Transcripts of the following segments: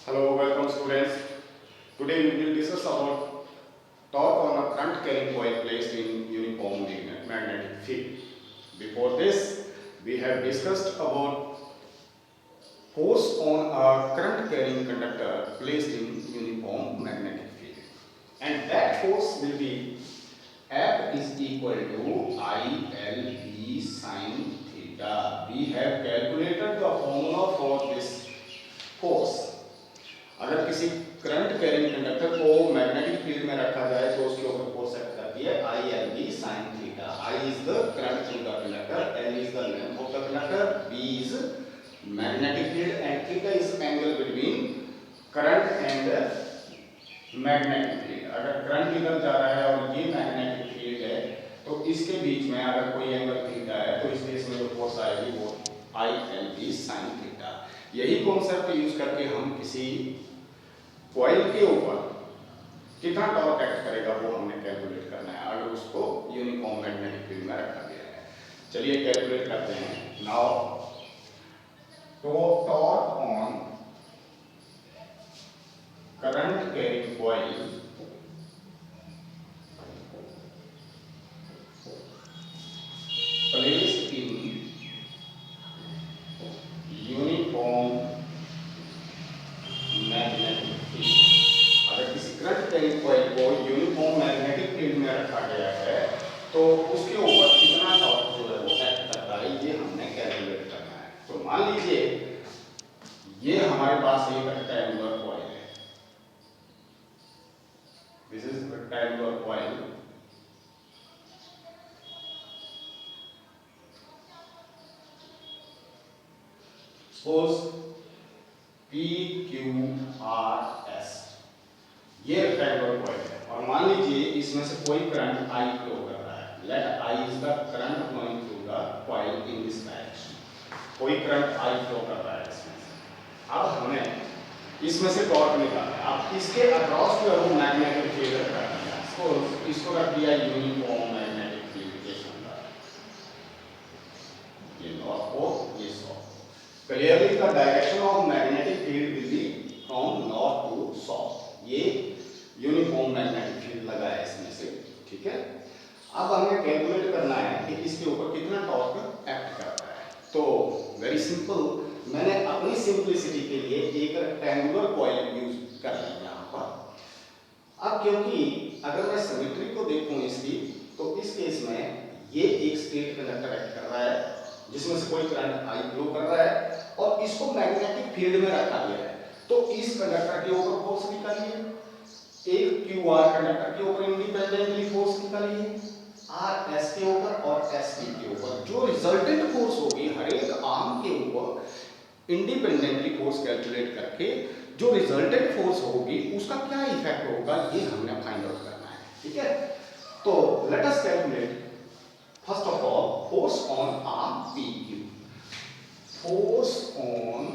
Hello, welcome students. Today we will discuss about torque on a current carrying coil placed in uniform magnetic field. Before this, we have discussed about force on a current carrying conductor placed in uniform magnetic field. And that force will be F is equal to ILV sin theta. We have calculated the formula for this force. अगर किसी current carrying conductor को magnetic field में रखा जाए तो उसके ऊपर force act करती है I L B sine theta. I is the current through the conductor, L is the length of the conductor, B is magnetic field and theta is angle between current and magnetic field. अगर current इधर जा रहा है और ये magnetic field है तो इसके बीच में अगर कोई एंगल थीटा है तो इस केस में जो फोर्स आएगी वो I L B sine theta. यही कॉन्सेप्ट यूज करके हम किसी कॉइल के ऊपर कितना टॉर्क एक्ट करेगा वो हमने कैलकुलेट करना है अगर उसको यूनिफॉर्म मैग्नेटिक फील्ड में रखा गया है. चलिए कैलकुलेट करते हैं. Now torque on current carrying coil placed in uniform magnetic field. अगर किसी करंट कैरिंग कॉइल को यूनिफॉर्म मैग्नेटिक फील्ड में रखा गया है तो उसके ऊपर कितना टॉर्क जो है वो एक्ट करता है ये हमने कैलकुलेट करना है. तो मान लीजिए ये हमारे पास एक रेक्टेंगुलर कॉइल है. This is rectangular coil. Suppose P Q R S ये रेक्टेंगुलर कॉइल है और मान लीजिए इसमें से कोई करंट I फ्लो कर रहा है. Let I is the current flowing through the coil in this direction. कोई करंट I फ्लो कर रहा है इसमें से. अब हमें इसमें से टॉर्क निकालना है. अब इसके अक्रॉस जो है वो मैग्नेटिक फील्ड रख दिया. सपोज इसको रख दिया यूनिफॉर्म मैग्नेटिक फील्ड के अंदर. ये नॉर्थ पोल ये south. Clearly the direction of magnetic field will be from north to south. ये यूनिफॉर्म मैग्नेटिक फील्ड लगा है इसमें से. ठीक है. अब हमें कैलकुलेट करना है कि इसके ऊपर कितना टॉर्क एक्ट करता है. तो वेरी सिंपल, मैंने अपनी सिंपलिसिटी के लिए एक रेक्टेंगुलर कॉइल यूज कर लिया यहाँ पर. अब क्योंकि अगर मैं सिमेट्री को देखूं इसकी तो इस केस में ये एक स्ट्रेट कंडक्टर एक्ट कर रहा है जिसमें से कोई करंट आई फ्लो कर रहा है और इसको मैग्नेटिक फील्ड में रखा गया है. तो इस कंडक्टर के ऊपर फोर्स निकालिए. एक क्यू आर कंडक्टर के ऊपर इंडिपेंडेंटली फोर्स निकालिए आर एस के ऊपर और एस टी के ऊपर. जो रिजल्टेंट फोर्स होगी हर एक आर्म के ऊपर इंडिपेंडेंटली फोर्स कैलकुलेट करके जो रिजल्टेंट फोर्स होगी उसका क्या इफेक्ट होगा ये हमने फाइंड आउट करना है. ठीक है. तो let us calculate first of all force on arm PQ. Force on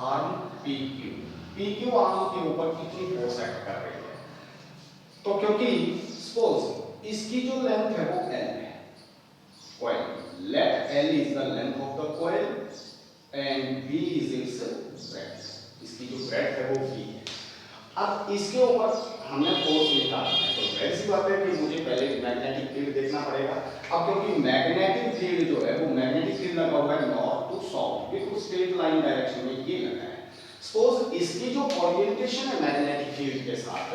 arm PQ. PQ arm के ऊपर कितनी फोर्स एक्ट कर रही है. तो क्योंकि सपोज इसकी जो लेंथ है वो L है coil. Let L is the length of the coil and B is its breadth. इसकी जो ब्रेड्थ है वो B है. अब इसके ऊपर हमने फोर्स निकालना है तो ऐसी बात है कि मुझे पहले मैग्नेटिक फील्ड देखना पड़ेगा. अब क्योंकि मैग्नेटिक फील्ड जो है वो मैग्नेटिक फील्ड लगा हुआ है नॉर्थ टू साउथ, बिल्कुल स्ट्रेट लाइन डायरेक्शन में ये लगा है. सपोज इसकी जो ओरिएंटेशन है मैग्नेटिक फील्ड के साथ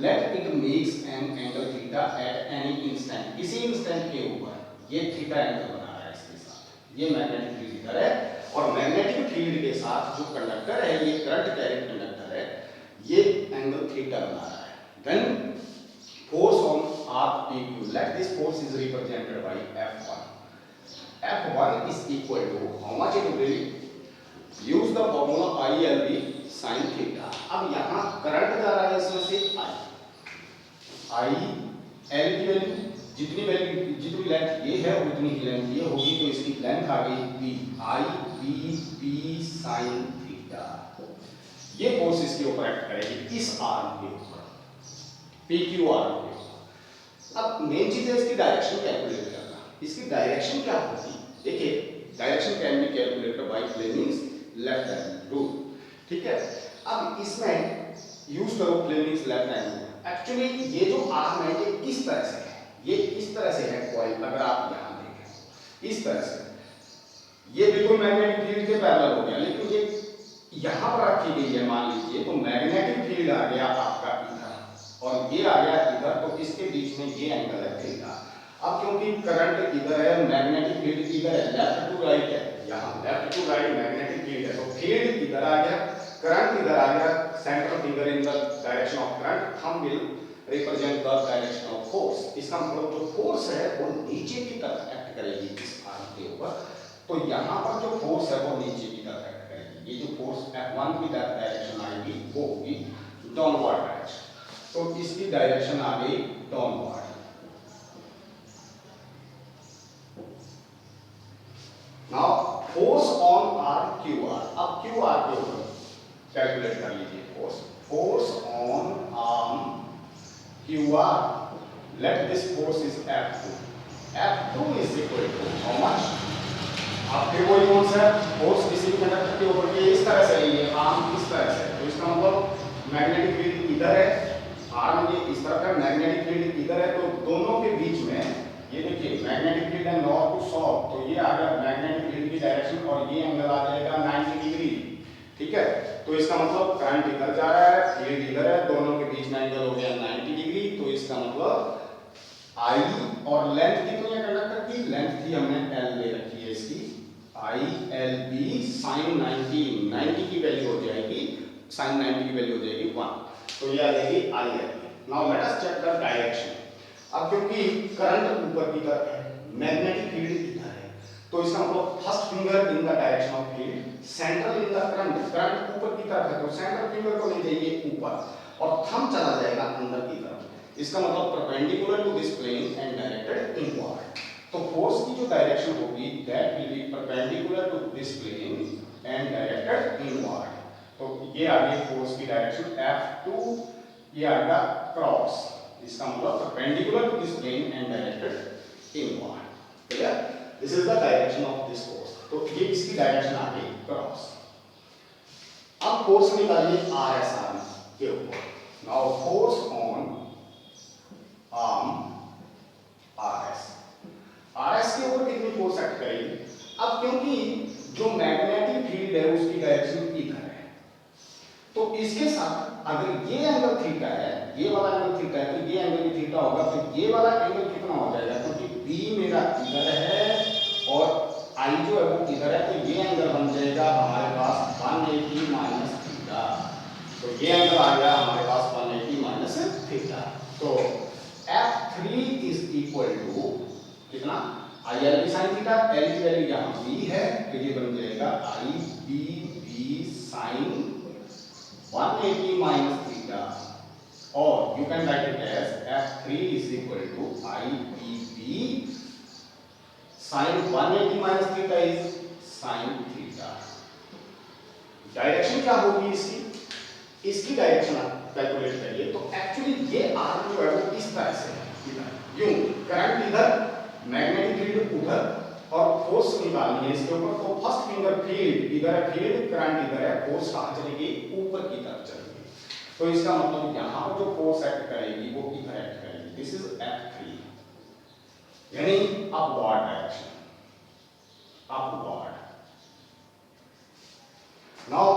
let it makes an angle theta at any instant. किसी इंस्टेंट के ऊपर ये थीटा एंगल बना रहा है इसके साथ. ये मैग्नेटिक फील्ड इधर है और मैग्नेटिक फील्ड के साथ जो कंडक्टर है ये करंट कैरिंग कंडक्टर है ये एंगल थीटा बना रहा है. Then force on RPQ. Let this force is represented by F1. F1 is equal to how much it will be? Use the formula ILV sin theta. अब यहाँ current जा रहा है इसमें से I L की वैल्यू जितनी लेंथ ये है उतनी ही लेंथ ये होगी तो इसकी लेंथ आ गई B. I B sin theta. ये फोर्स इसके ऊपर एक्ट करेगी इस आर्म के ऊपर PQ आर्म के ऊपर. अब मेन चीज है इसकी डायरेक्शन कैलकुलेट करना. इसकी डायरेक्शन क्या होगी देखिए. Direction can be calculated by Fleming left hand rule. ठीक है। अब इसमें यूज करो Fleming's left hand. Actually ये जो आर्म है ये किस तरह से है, ये इस तरह से है कॉइल, अगर आप यहां देखें इस तरह से, ये बिल्कुल मैग्नेटिक फील्ड के पैरेलल हो गया, लेकिन ये यहां पर रखी गई है मान लीजिए, तो मैग्नेटिक फील्ड आ गया आपका इधर और ये आ गया इधर, तो इसके बीच में ये एंगल है थीटा। अब क्योंकि करंट इधर है, मैग्नेटिक फील्ड इधर है, लेफ्ट टू राइट है, यहां left to right magnetic field है, तो फील्ड इधर आ गया, करंट इधर आ गया, central finger in the direction of current, thumb will represent the direction of force. इसका मतलब जो फोर्स है वो नीचे की तरफ एक्ट करेगी इस आर्म के ऊपर, तो यहां पर जो फोर्स है वो नीचे की तरफ एक्ट करेगी। ये जो फोर्स F1 की डायरेक्शन आएगी वो होगी डाउनवर्ड डायरेक्शन, तो इसकी डायरेक्शन आ गई downward. Now force on arm QR, अब QR के ऊपर कैलकुलेट कर लीजिए force. Force on arm QR, let this force is F2. F2 is equal to how much? आपके कोई कौन सा फोर्स किसी कंडक्टर के ऊपर के इस तरह से है, ये आर्म इस तरह से, तो इसका मतलब मैग्नेटिक फील्ड इधर है, आर्म ये इस तरफ है, मैग्नेटिक फील्ड इधर है, तो दोनों के बीच में ये देखिए मैग्नेटिक फील्ड है नॉर्थ टू साउथ, तो ये आ गया मैग्नेटिक फील्ड की डायरेक्शन और ये एंगल आ जाएगा 90 डिग्री। ठीक है, तो इसका मतलब करंट इधर जा रहा है, फील्ड इधर है, दोनों के बीच में एंगल हो गया 90 डिग्री, तो इसका मतलब I और लेंथ कितनी है कंडक्टर की, लेंथ थी हमने L ले रखी है इसकी, ILB sin 90 की वैल्यू हो जाएगी, sin 90 की वैल्यू हो जाएगी 1, तो ये आ जाएगी ILB। Now let us check the direction. अब क्योंकि करंट ऊपर की तरफ है, मैग्नेटिक फील्ड इधर है, तो इसका मतलब first finger in the direction of field, central in the current, current ऊपर की तरफ है तो सेंट्रल फिंगर को ले जाइए ऊपर और थंब चला जाएगा अंदर की तरफ, इसका मतलब perpendicular to this plane and directed inward. तो फोर्स की जो डायरेक्शन होगी that will be perpendicular to this plane and directed inward. तो ये आ गई फोर्स की डायरेक्शन F2, ये आ गया क्रॉस, इसका मतलब perpendicular to this plane and directed inward. Clear, this is the direction of this force, तो ये इसकी डायरेक्शन आ गई क्रॉस। अब फोर्स निकालिए RS आर्म के ऊपर। Now force on arm RS के ऊपर कितनी फोर्स एक्ट करेगी। अब क्योंकि जो मैग्नेटिक फील्ड है उसकी डायरेक्शन इधर है, तो इसके साथ अगर ये एंगल थीटा है, ये वाला एंगल थीटा है, तो ये एंगल भी थीटा होगा, तो ये वाला एंगल कितना हो जाएगा, क्योंकि B मेरा इधर है और I जो है वो इधर है, तो ये एंगल बन जाएगा हमारे पास 180 माइनस थीटा, तो ये एंगल आ गया हमारे पास 180 माइनस थीटा। तो F3 इज इक्वल टू कितना, ILB sin थीटा, L की वैल्यू यहाँ B है, तो ये बन जाएगा IBB sin 180 माइनस थीटा, और you can write it as F3 is equal to IBB sin 180 minus theta is sin theta. Direction क्या होगी इसकी, इसकी डायरेक्शन आप कैलकुलेट करिए, तो एक्चुअली ये आर्म जो है वो इस तरह से है, यूं करंट इधर, मैग्नेटिक फील्ड उधर और फोर्स निकालनी है इसके ऊपर, तो फर्स्ट फिंगर फील्ड इधर है, फील्ड करंट इधर है, फोर्स कहां चलेगी, ऊपर की तरफ चलेगी, तो इसका मतलब यहां पर जो फोर्स एक्ट करेगी वो इधर एक्ट करेगी, दिस इज F3 यानी upward direction, upward. Now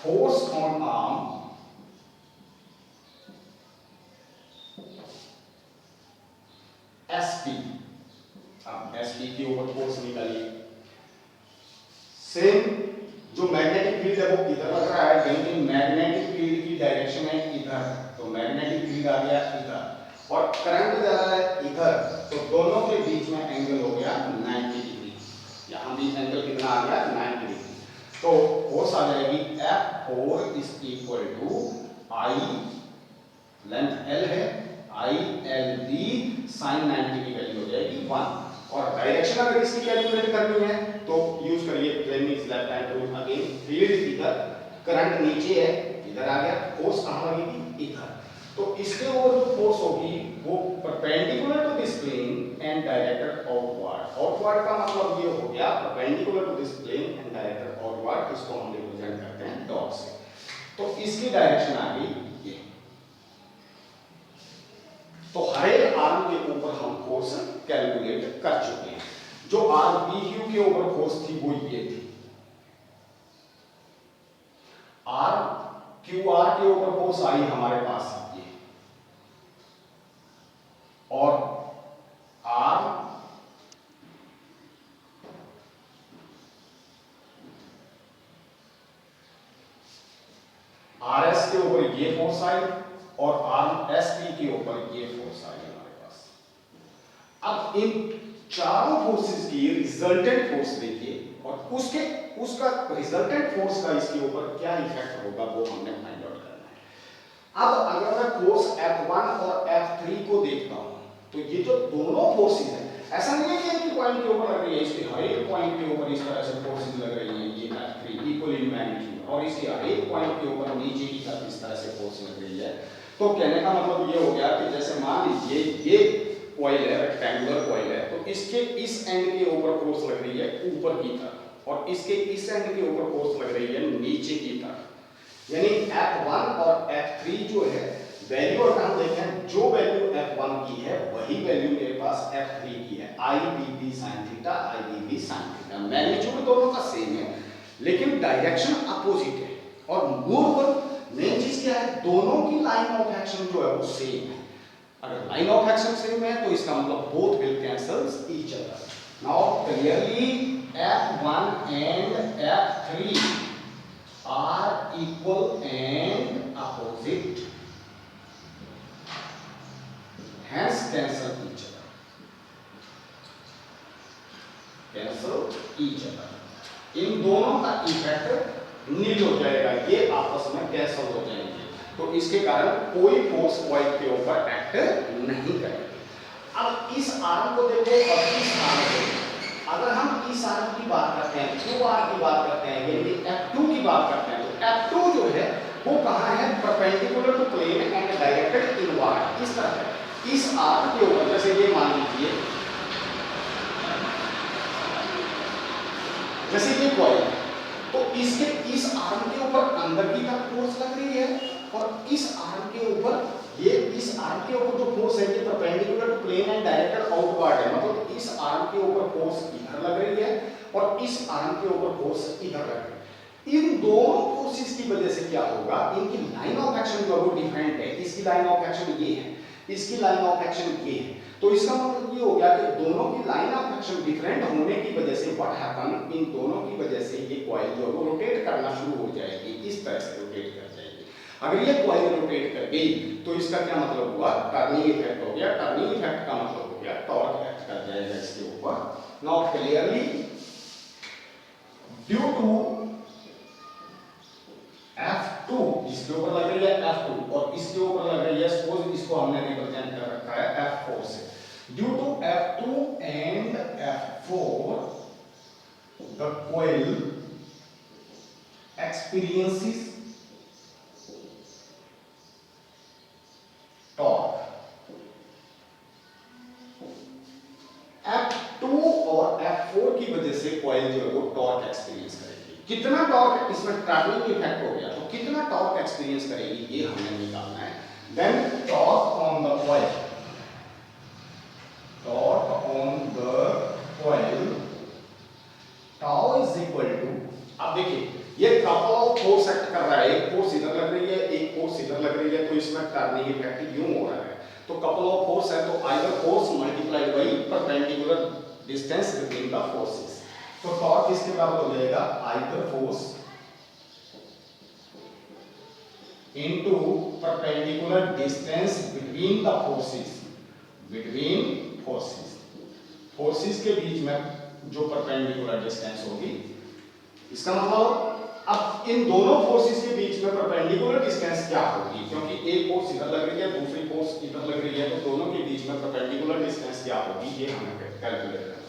force on arm SP, अब SP के ऊपर फोर्स निकालिए, सेम जो मैग्नेटिक फील्ड है वो इधर लग रहा है, लेकिन मैग्नेटिक फील्ड की डायरेक्शन है इधर, तो मैग्नेटिक फील्ड आ गया इधर और करंट जा रहा है इधर, तो दोनों के बीच में एंगल हो गया 90 डिग्री, यहां भी एंगल कितना आ गया 90 डिग्री, तो फोर्स आ जाएगी F4 is equal to I, length L है, ILB sin 90 की वैल्यू हो जाएगी 1, और डायरेक्शन अगर इसकी कैलकुलेट करनी है तो यूज करिए Fleming's left hand rule again, field इधर, करंट नीचे है, इधर आ गया, फोर्स कहां लगेगी इधर, तो इसके ऊपर जो फोर्स होगी वो perpendicular to this plane and directed outward. Outward का मतलब ये हो गया perpendicular to this plane and directed outward, इसको हम रिप्रेजेंट करते हैं डॉट से, तो इसकी डायरेक्शन आ गई ये। तो हर एक आर्म के ऊपर हम फोर्स कैलकुलेट कर चुके हैं। जो आर्म पी क्यू के ऊपर फोर्स थी वो ये थी, आर क्यू आर के ऊपर फोर्स आई हमारे पास ये, और आर आर एस के ऊपर ये फोर्स आई, और आर एस पी के ऊपर ये फोर्स आई हमारे पास। अब इन चारों फोर्सेस की रिजल्टेंट फोर्स देखिए, और उसका रिजल्टेंट फोर्स का इसके ऊपर क्या इफेक्ट होगा वो हमने फाइंड आउट करना है। अब अगर मैं फोर्स F1 और F3 को देखता हूं, तो ये जो दोनों फोर्सेस हैं, ऐसा नहीं है कि एक पॉइंट के ऊपर लग रही है, इसके हर एक पॉइंट के ऊपर इस तरह से फोर्सेस लग रही हैं, ये F3 इक्वल इन मैग्नीट्यूड, और इसके हर एक पॉइंट के ऊपर नीचे की तरफ इस तरह से फोर्स लग रही है। तो कहने का मतलब ये हो गया कि जैसे मान लीजिए ये कॉइल है, रेक्टेंगुलर कॉइल है, तो इसके इस एंड के ऊपर फोर्स लग रही है ऊपर की तरफ, और इसके इस एंड के ऊपर फोर्स लग रही है नीचे की तरफ। यानी F1 और F3 जो है वैल्यू अगर हम देखें, जो वैल्यू F1 की है वही वैल्यू मेरे पास F3 की है, I dB sin theta, I dB sin theta. Magnitude दोनों का सेम है, लेकिन डायरेक्शन अपोजिट है। और मोर मेन चीज क्या है, दोनों की लाइन ऑफ एक्शन जो है वो सेम है। अगर लाइन ऑफ एक्शन सेम है तो इसका मतलब both will cancel each other. Now clearly F1 and F3 are equal and opposite, hence cancel each other, cancel each other। इन दोनों का इफेक्ट नील हो जाएगा, ये आपस में कैंसल हो जाएंगे, तो इसके कारण कोई फोर्स कॉइल के ऊपर एक्ट नहीं करेगी। अब इस आर्म को देखो और इस आर्म को, अगर हम इस आर्म की बात करते हैं, क्यू आर की बात करते हैं, यानी F2 की बात करते हैं, तो F2 जो है वो कहाँ है, perpendicular to plane and directed inward, इस तरह है। इस आर्म के ऊपर जैसे ये मान लीजिए, जैसे ये कॉइल है, तो इसके इस आर्म के ऊपर अंदर की तरफ फोर्स लग रही है, और इस आर्म के ऊपर ये इस आर्म के ऊपर जो फोर्स है ये perpendicular to plane and directed outward है, मतलब इस आर्म के ऊपर फोर्स इधर लग रही है और इस आर्म के ऊपर फोर्स इधर लग रही है। इन दोनों फोर्सेस की वजह से क्या होगा, इनकी लाइन ऑफ एक्शन जो है वो डिफरेंट है। इसकी लाइन ऑफ एक्शन ये है, इसकी लाइन ऑफ एक्शन ये है, तो इसका मतलब ये हो गया कि दोनों की लाइन ऑफ एक्शन डिफरेंट होने की वजह से व्हाट हैपन, इन दोनों की वजह से ये कॉइल जो है वो रोटेट करना शुरू हो जाएगी, इस तरह से रोटेट कर जाएगी। अगर ये कॉइल रोटेट कर गई तो इसका क्या मतलब हुआ, टर्निंग इफेक्ट हो गया। टर्निंग इफेक्ट का मतलब हो गया टॉर्क एक्ट कर जाएगा इसके ऊपर। Now clearly due to F2 इसके ऊपर लग रही है F2 और इसके ऊपर लग रही है, सपोज इसको हमने रिप्रेजेंट कर रखा है F4 से। Due to F2 and F4 the coil experiences torque। F2 और F4 की वजह से कॉइल जो है वो टॉर्क एक्सपीरियंस करेगी। कितना टॉर्क, इसमें टर्निंग इफेक्ट हो गया, तो कितना टॉर्क एक्सपीरियंस करेगी ये हमें निकालना है। Then torque on the coil, torque on the coil tau is equal to, अब देखिए ये कपल ऑफ फोर्स एक्ट कर रहा है, एक फोर्स इधर लग रही है, एक फोर्स इधर लग रही है, तो इसमें टर्निंग इफेक्ट यूं हो रहा है। तो कपल ऑफ फोर्स है तो either force multiplied by perpendicular distance between the forces, तो टॉर्क इसके बराबर हो जाएगा either force into perpendicular distance between the forces, between forces, forces के बीच में जो परपेंडिकुलर डिस्टेंस होगी। इसका मतलब अब इन दोनों फोर्सेस के बीच में परपेंडिकुलर डिस्टेंस क्या होगी, क्योंकि एक फोर्स इधर लग रही है, दूसरी फोर्स इधर लग रही है, तो दोनों के बीच में परपेंडिकुलर डिस्टेंस क्या होगी ये हमें कैलकुलेट करना है।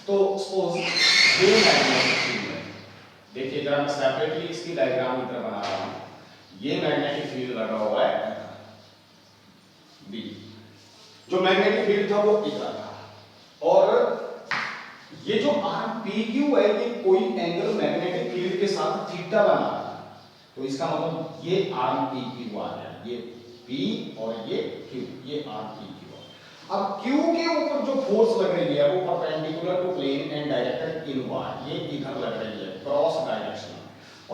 तो सपोज ये मैग्नेटिक फील्ड है, देखिए जरा मैं सेपरेटली इसकी डायग्राम इधर बना रहा हूं। ये मैग्नेटिक फील्ड लगा हुआ है बी, जो मैग्नेटिक फील्ड था वो इधर था, और ये जो आर्म पी क्यू है ये कोई एंगल मैग्नेटिक फील्ड के साथ थीटा बना रहा है, तो इसका मतलब ये आर्म पी क्यू आ गया, ये पी और ये क्यू, ये आर्म पी क्यू। अब क्यू के ऊपर जो फोर्स लग रही है वो perpendicular to plane and directed inward, ये इधर लग रही है क्रॉस डायरेक्शन,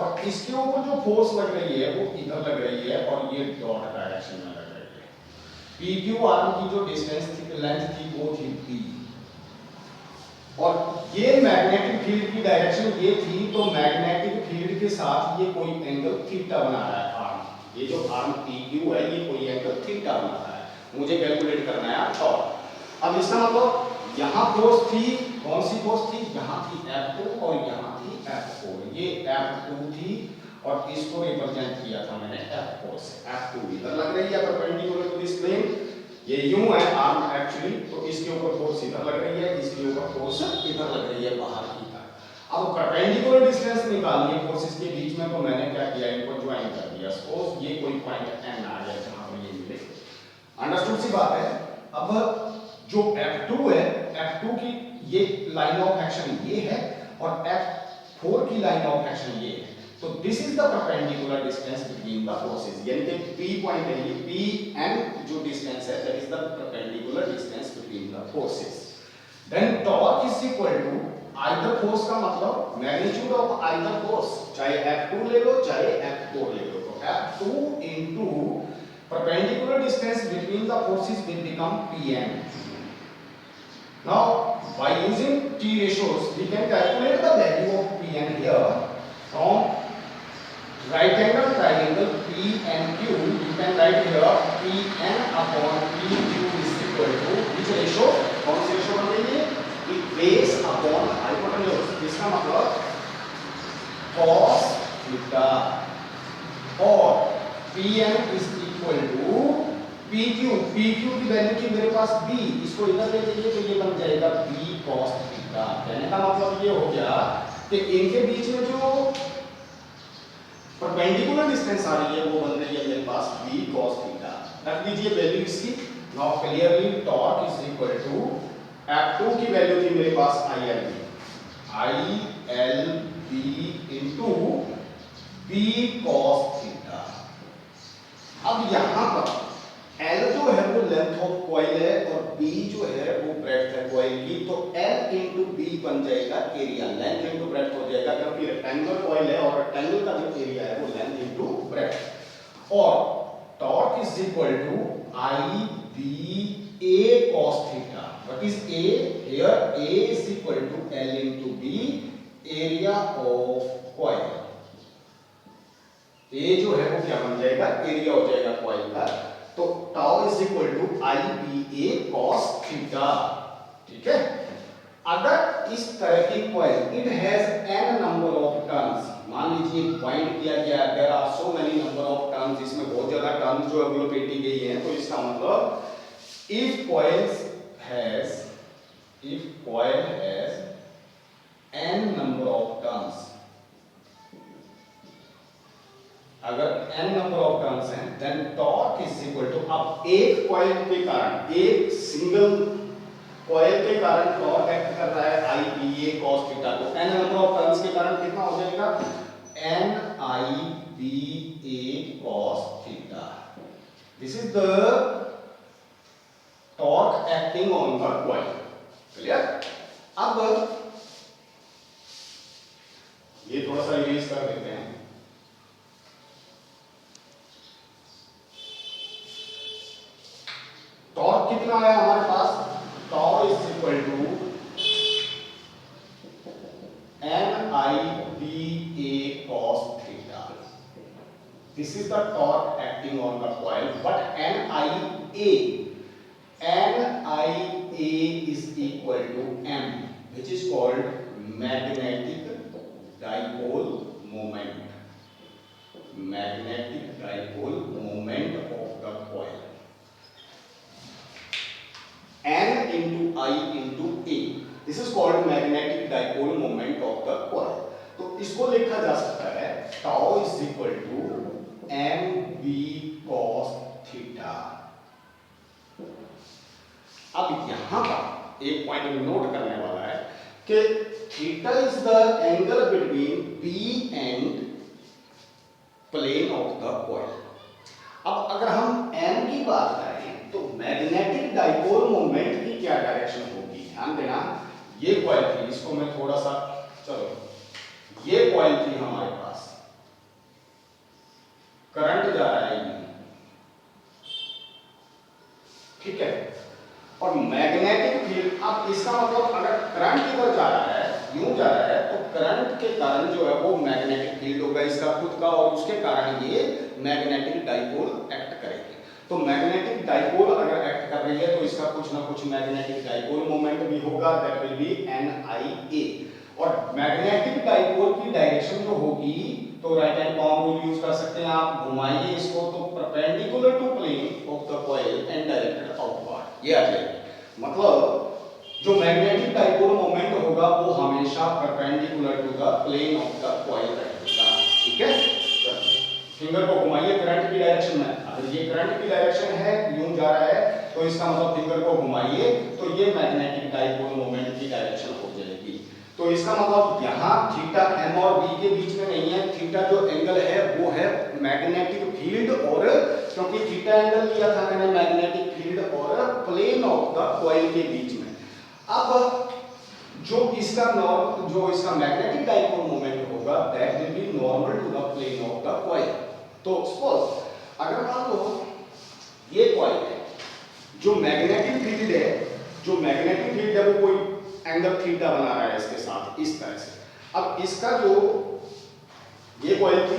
और इसके ऊपर जो फोर्स लग रही है वो इधर लग रही है और ये डॉट डायरेक्शन में लग रही है। पी क्यू आर्म की जो डिस्टेंस थी, लेंथ थी, वो थी पी, और ये मैग्नेटिक फील्ड की डायरेक्शन ये थी, तो मैग्नेटिक फील्ड के साथ ये कोई एंगल थीटा बना रहा है आर्म, ये जो आर्म पी क्यू है ये कोई एंगल थीटा बना रहा है, मुझे कैलकुलेट करना है टॉर्क। अब इसका मतलब यहाँ फोर्स थी, कौन सी फोर्स थी, यहाँ थी F2 और यहाँ थी F4, ये F2 थी और इसको रिप्रेजेंट किया था मैंने F4 से। F2 इधर लग रही है परपेंडिकुलर टू दिस प्लेन, ये यूं है आर्म एक्चुअली, तो इसके ऊपर फोर्स इधर लग रही है, इसके ऊपर फोर्स इधर लग रही है बाहर की तरफ। अब परपेंडिकुलर डिस्टेंस निकालनी है फोर्सेस के बीच में, तो मैंने क्या किया, इनको ज्वाइन कर दिया। सपोज ये कोई पॉइंट N आ गया जहां पर ये मिले, अंडरस्टूड सी बात है। अब जो F2 है, F2 की ये लाइन ऑफ एक्शन ये है और F4 की लाइन ऑफ एक्शन ये है, तो this is the perpendicular distance between the forces, यानी कि P पॉइंट है, ये Pn जो डिस्टेंस है that is the perpendicular distance between the forces. Then torque is equal to either force का मतलब मैग्नीट्यूड ऑफ आइदर फोर्स, चाहे F2 ले लो चाहे F4 ले लो, तो F2 into perpendicular distance between the forces will become Pn. Now by using T ratios we can calculate the value of Pn here from right angle triangle PNQ. You can write here Pn upon PQ is equal to which ratio, कौन सी ratio बन रही है, base upon hypotenuse, इसका मतलब cos theta, और Pn is equal to PQ, PQ की value थी मेरे पास B, इसको इधर ले लीजिए तो ये बन जाएगा B cos थीटा। कहने का मतलब ये हो गया कि इनके बीच में जो परपेंडिकुलर डिस्टेंस आ रही है वो बन रही है मेरे पास B cos थीटा। रख दीजिए वैल्यू इसकी। Now clearly torque is equal to F2 की वैल्यू थी मेरे पास ILB into B cos theta. अब यहां पर L जो है वो लेंथ ऑफ कॉइल है और B जो है वो ब्रेड्थ है कॉइल की, तो L इंटू B बन जाएगा एरिया, लेंथ इंटू ब्रेड्थ हो जाएगा, क्योंकि रेक्टेंगुलर कॉइल है और रेक्टेंगल का जो एरिया है वो लेंथ इंटू ब्रेड्थ। और torque is equal to IBA cos theta. What is A here, A is equal to L into B area of coil. A जो है वो क्या बन जाएगा, एरिया हो जाएगा कॉइल का, तो tau is equal to IBA cos theta. ठीक है। अगर इस तरह की coil it has n number of turns, मान लीजिए पॉइंट किया गया है, there are so many number of turns, इसमें बहुत ज्यादा टर्न्स जो है वो पेटी गई है, तो इसका मतलब if coil has n number of turns, अगर n नंबर ऑफ टर्न्स हैं then torque is equal to, अब एक कॉइल के कारण, एक सिंगल कॉइल के कारण टॉर्क एक्ट कर रहा है IBA cos थीटा, तो n नंबर ऑफ टर्न्स के कारण कितना हो जाएगा, NIBA cos थीटा। This is the torque acting on the coil. Clear. अब ये थोड़ा सा इरेज कर देते हैं। टॉर्क कितना है हमारे पास, torque is equal to NIBA cos थीटा। This is the torque acting on the coil, but NIA is equal to M, which is called magnetic dipole moment, magnetic dipole moment of the coil, N into I into A, this is called magnetic dipole moment of the coil। तो इसको लिखा जा सकता है tau is equal to MB cos theta. अब यहां पर एक पॉइंट नोट करने वाला है कि theta is the angle between P and plane of the coil. अब अगर हम एम की बात करें तो मैग्नेटिक डाइपोल मोमेंट की क्या डायरेक्शन होगी, ध्यान देना। ये कॉइल थी, इसको मैं थोड़ा सा, चलो ये कॉइल थी हमारे पास, करंट जा रहा है यूं, ठीक है, और मैग्नेटिक फील्ड, अब इसका मतलब अगर करंट इधर जा रहा है, यूं जा रहा है, तो करंट के कारण जो है वो मैग्नेटिक फील्ड होगा इसका खुद का, और उसके कारण ये मैग्नेटिक डाइपोल एक्ट करेगी। तो मैग्नेटिक डाइपोल अगर एक्ट कर रही है तो इसका कुछ ना कुछ मैग्नेटिक डाइपोल मोमेंट भी होगा, दैट विल बी NIA। और मैग्नेटिक डाइपोल की डायरेक्शन जो होगी, तो right hand palm rule use कर सकते हैं आप, घुमाइए इसको तो perpendicular to plane of the coil and directed outward, ये आ जाएगी। मतलब जो मैग्नेटिक डाइपोल मोमेंट होगा वो हमेशा perpendicular to the plane of the coil रहेगा, ठीक है। फिंगर को घुमाइए करंट की डायरेक्शन में, अगर ये करंट की डायरेक्शन है, यूं जा रहा है, तो इसका मतलब फिंगर को घुमाइए तो ये मैग्नेटिक डाइपोल मोमेंट की डायरेक्शन हो जाएगी। तो इसका मतलब यहाँ थीटा m और b के बीच में नहीं है, थीटा जो एंगल है वो है मैग्नेटिक फील्ड, और क्योंकि थीटा एंगल लिया था मैंने मैग्नेटिक फील्ड और प्लेन ऑफ द कॉइल के बीच में। अब जो इसका मैग्नेटिक डाइपोल मोमेंट होगा that will be normal to the plane of the coil. तो सपोज अगर मान लो ये कॉइल है, जो मैग्नेटिक फील्ड है वो कोई एंगल थीटा बना रहा है इसके साथ इस तरह से। अब इसका जो ये कॉइल थी,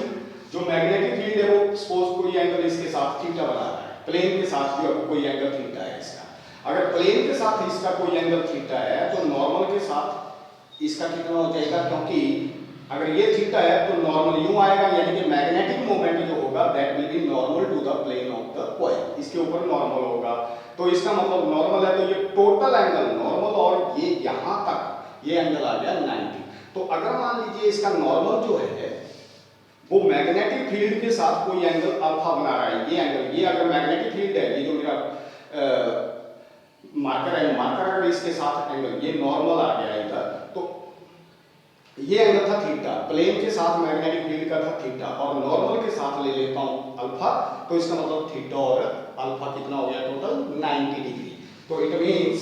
जो मैग्नेटिक फील्ड है वो सपोज कोई एंगल इसके साथ थीटा बना रहा है, प्लेन के साथ जो कोई एंगल थीटा है इसका, अगर प्लेन के साथ इसका कोई एंगल थीटा है तो नॉर्मल के साथ इसका कितना हो जाएगा, क्योंकि अगर ये थीटा है तो नॉर्मल यूं आएगा, यानी कि मैग्नेटिक मोमेंट जो होगा that will be normal to the plane of the coil, इसके ऊपर नॉर्मल होगा। तो इसका मतलब नॉर्मल है तो ये टोटल एंगल नॉर्मल, और ये यहां तक ये एंगल आ गया 90। तो अगर मान लीजिए इसका नॉर्मल जो है वो मैग्नेटिक फील्ड के साथ कोई एंगल अल्फा बना रहा है, ये एंगल, ये अगर मैग्नेटिक फील्ड है, ये जो मेरा मार्कर है, मार्कर अगर इसके साथ एंगल ये नॉर्मल आ गया इधर, तो ये एंगल था थीटा, प्लेन के साथ मैग्नेटिक फील्ड का था थीटा, और नॉर्मल के साथ ले लेता हूं अल्फा, तो इसका मतलब थीटा और अल्फा कितना हो गया टोटल 90 डिग्री। तो it means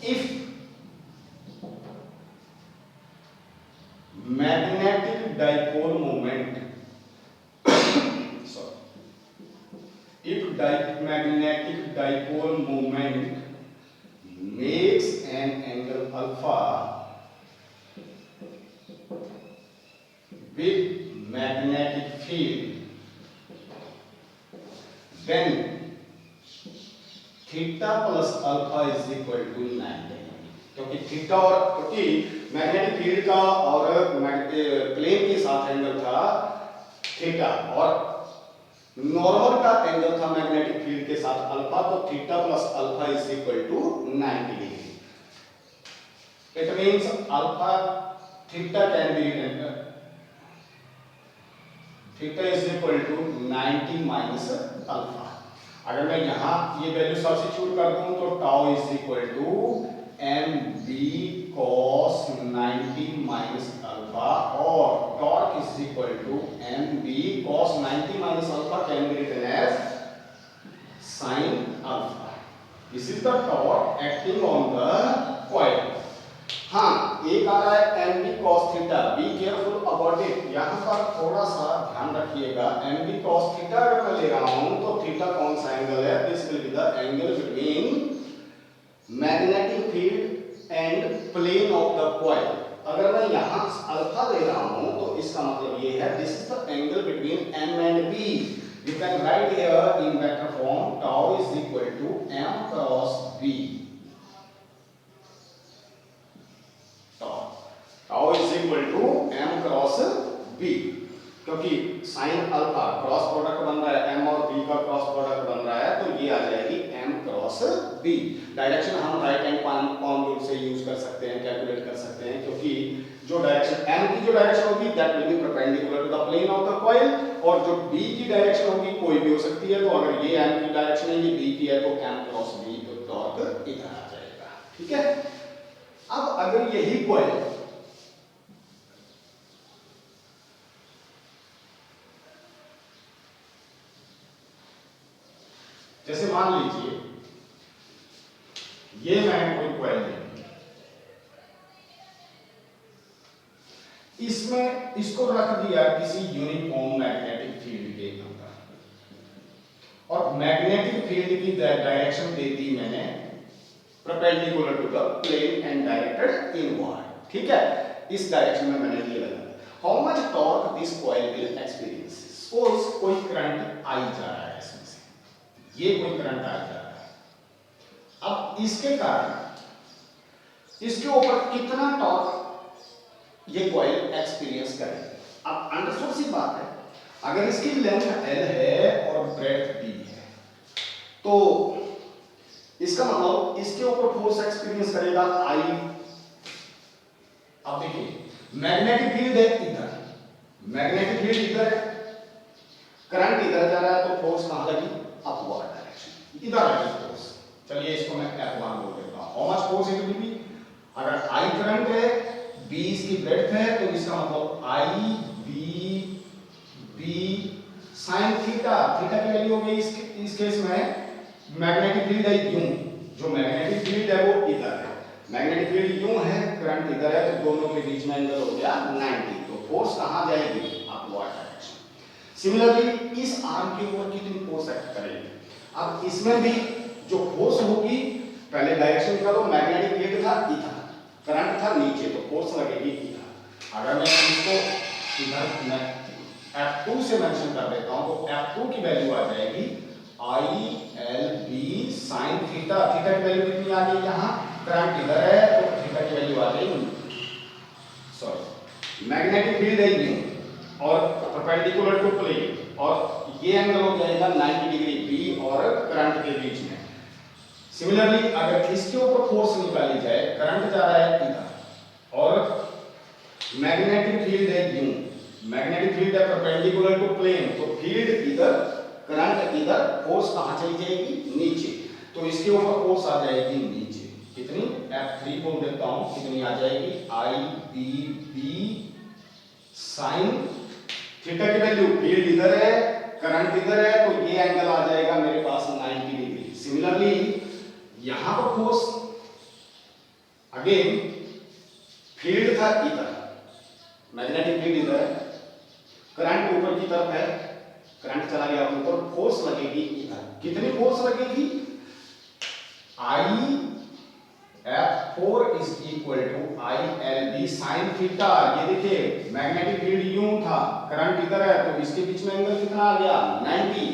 if magnetic dipole moment if magnetic dipole moment makes an angle alpha with magnetic field, then theta plus alpha is equal to 90। क्योंकि थीटा और क्योंकि मैग्नेटिक फील्ड का और प्लेन के साथ एंगल था theta, और नॉर्मल का एंगल था मैग्नेटिक फील्ड के साथ अल्फा, तो theta plus alpha is equal to 90 डिग्री। It means alpha theta can be written theta is equal to 90 minus alpha. अगर मैं यहां ये वैल्यू सब्स्टिट्यूट कर दूं तो tau is equal to mb cos 90 minus alpha, और torque is equal to mb cos 90 minus alpha can be written as sin alpha. This is the torque acting on the coil. हाँ, एक आ रहा है mb cos theta, be careful about it, यहां पर थोड़ा सा ध्यान रखिएगा। mb cos थीटा अगर मैं ले रहा हूं तो थीटा कौन सा एंगल है, this will be the angle between magnetic field and plane of the coil. अगर मैं यहां अल्फा ले रहा हूं तो इसका मतलब ये है this is the angle between m and b। You can write here in vector form tau is equal to m cross b। Tau is equal to m cross b, क्योंकि साइन अल्फा क्रॉस प्रोडक्ट बन रहा है, m और b का cross product बन रहा है, तो ये आ जाएगी m क्रॉस b। डायरेक्शन हम राइट हैंड पाम रूल से यूज कर सकते हैं, कैलकुलेट कर सकते हैं, क्योंकि जो डायरेक्शन m की जो डायरेक्शन होगी that will be perpendicular to the plane of the coil, और जो b की डायरेक्शन होगी कोई भी हो सकती है। तो अगर ये m की डायरेक्शन है, ये b की है, तो m क्रॉस b, तो टॉर्क इधर आ जाएगा, ठीक है। अब अगर यही कॉइल जैसे मान लीजिए ये मैंने कोई कॉइल ली, इसमें इसको रख दिया किसी यूनिफॉर्म मैग्नेटिक फील्ड के अंदर, और मैग्नेटिक फील्ड की डायरेक्शन दे दी मैंने perpendicular to the plane and directed inward. ठीक है, इस डायरेक्शन में मैंने ये लगा। How much torque this coil will experience. Suppose कोई करंट आई जा रहा है इसमें से, ये कोई करंट आई जा रहा है, अब इसके कारण इसके ऊपर कितना टॉर्क ये कॉइल एक्सपीरियंस करेगी। अब अंडरस्टूड सी बात है, अगर इसकी लेंथ L है और ब्रेड्थ B है, तो इसका मतलब इसके ऊपर फोर्स एक्सपीरियंस करेगा I। अब देखिए मैग्नेटिक फील्ड है इधर, मैग्नेटिक फील्ड इधर है, करंट इधर जा रहा है, तो फोर्स कहां लगी, अपवर्ड डायरेक्शन, इधर लगी फोर्स। चलिए इसको मैं F1 बोल देता हूं। How much force it will be, अगर I करंट है, B इसकी ब्रेड्थ है, तो इसका मतलब I B sin theta, theta की वैल्यू हो गई इस केस में मैग्नेटिक फील्ड है यूं, जो मैग्नेटिक फील्ड है वो इधर है, मैग्नेटिक फील्ड यूं है, करंट इधर है, तो दोनों के बीच में एंगल हो गया 90, तो फोर्स कहां जाएगी, अपवर्ड डायरेक्शन। सिमिलरली इस आर्म के ऊपर कितनी फोर्स एक्ट करेगी, अब इसमें भी जो फोर्स होगी, पहले डायरेक्शन का तो मैग्नेटिक फील्ड था इधर, करंट था नीचे, तो फोर्स लगेगी इधर। अगर मैं इसको इधर मैं F2 से मेंशन कर देता हूं, तो F2 की वैल्यू आ जाएगी ILB sin थीटा, थीटा की वैल्यू कितनी आ गई, यहां करंट इधर है, तो थीटा की वैल्यू आ गई, सॉरी मैग्नेटिक फील्ड है ये और परपेंडिकुलर टू प्लेन, और ये एंगल हो जाएगा 90 डिग्री B और करंट के बीच में। सिमिलरली अगर इसके ऊपर फोर्स निकाली जाए, करंट जा रहा है इधर और मैग्नेटिक फील्ड है यूं, मैग्नेटिक फील्ड है परपेंडिकुलर टू प्लेन, तो फील्ड इधर, करंट इधर, फोर्स कहां चली जाएगी, नीचे, तो इसके ऊपर फोर्स आ जाएगी नीचे, कितनी F3 बोल देता हूं, कितनी आ जाएगी IBB sin थीटा की वैल्यू, फील्ड इधर है, करंट इधर है, तो ये एंगल आ जाएगा मेरे पास 90 डिग्री। सिमिलरली यहां पर फोर्स अगेन, फील्ड था इधर, मैग्नेटिक फील्ड इधर है, करंट ऊपर की तरफ है, करंट चला गया ऊपर, फोर्स लगेगी इधर, कितनी फोर्स लगेगी, IF4 is equal to ILB sin theta. ये देखिए मैग्नेटिक फील्ड यूं था, करंट इधर है, तो इसके बीच में एंगल कितना आ गया, 90,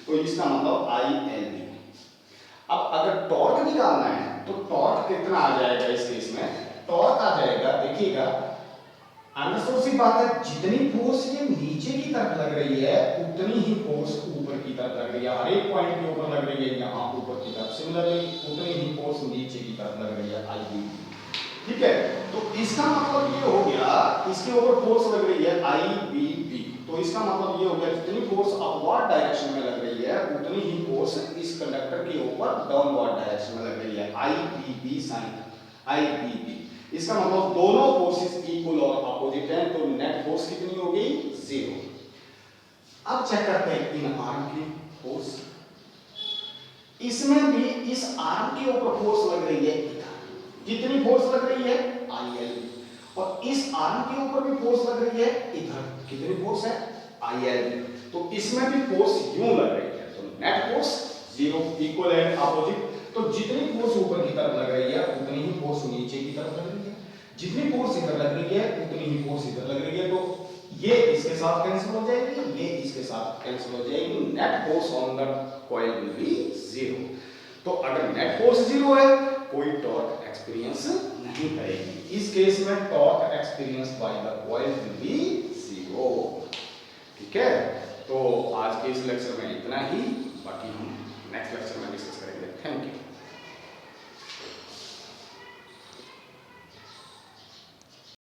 तो इसका मतलब ILB। अब अगर टॉर्क निकालना है, तो टॉर्क कितना आ जाएगा इस केस में, टॉर्क आ जाएगा, देखिएगा अंडरस्टूड सी बात है, जितनी फोर्स ये नीचे की तरफ लग रही है, उतनी ही फोर्स ऊपर की तरफ लग रही है, हर एक पॉइंट के ऊपर लग रही है, यहाँ ऊपर की तरफ, सिमिलरली उतनी ही फोर्स नीचे की तरफ लग रही है IB। ठीक है, तो इसका मतलब ये हो गया, इसके ऊपर फोर्स लग रही है IBB, तो इसका मतलब ये हो गया, जितनी फोर्स अपवर्ड डायरेक्शन में लग रही है, उतनी ही फोर्स इस कंडक्टर के ऊपर डाउनवर्ड डायरेक्शन में लग रही है, IBB sin IBB। इसका मतलब दोनों फोर्सेस इक्वल और अपोजिट हैं, तो नेट फोर्स कितनी हो गई, 0। अब चेक करते हैं इन आर्म की फोर्स, इसमें भी इस आर्म के ऊपर फोर्स लग रही है इधर, कितनी फोर्स लग रही है, IL, और इस आर्म के ऊपर भी फोर्स लग रही है इधर, कितनी फोर्स है, IL, तो इसमें भी फोर्स यूं लग रही है, तो net force 0, equal and opposite. तो जितनी फोर्स ऊपर की तरफ लग रही है, उतनी ही फोर्स नीचे की तरफ लग रही है, जितनी फोर्स इधर लग रही है, उतनी ही फोर्स इधर लग रही है, तो ये इसके साथ कैंसिल हो जाएगी, ये इसके साथ कैंसिल हो जाएगी, net force on the coil will be 0। तो अगर नेट फोर्स 0 है, कोई टॉर्क एक्सपीरियंस नहीं करेगी, इस केस में torque experience by the coil will be 0। ठीक है, तो आज के इस लेक्चर में इतना ही, बाकी हम नेक्स्ट लेक्चर में डिस्कस करेंगे। Thank you.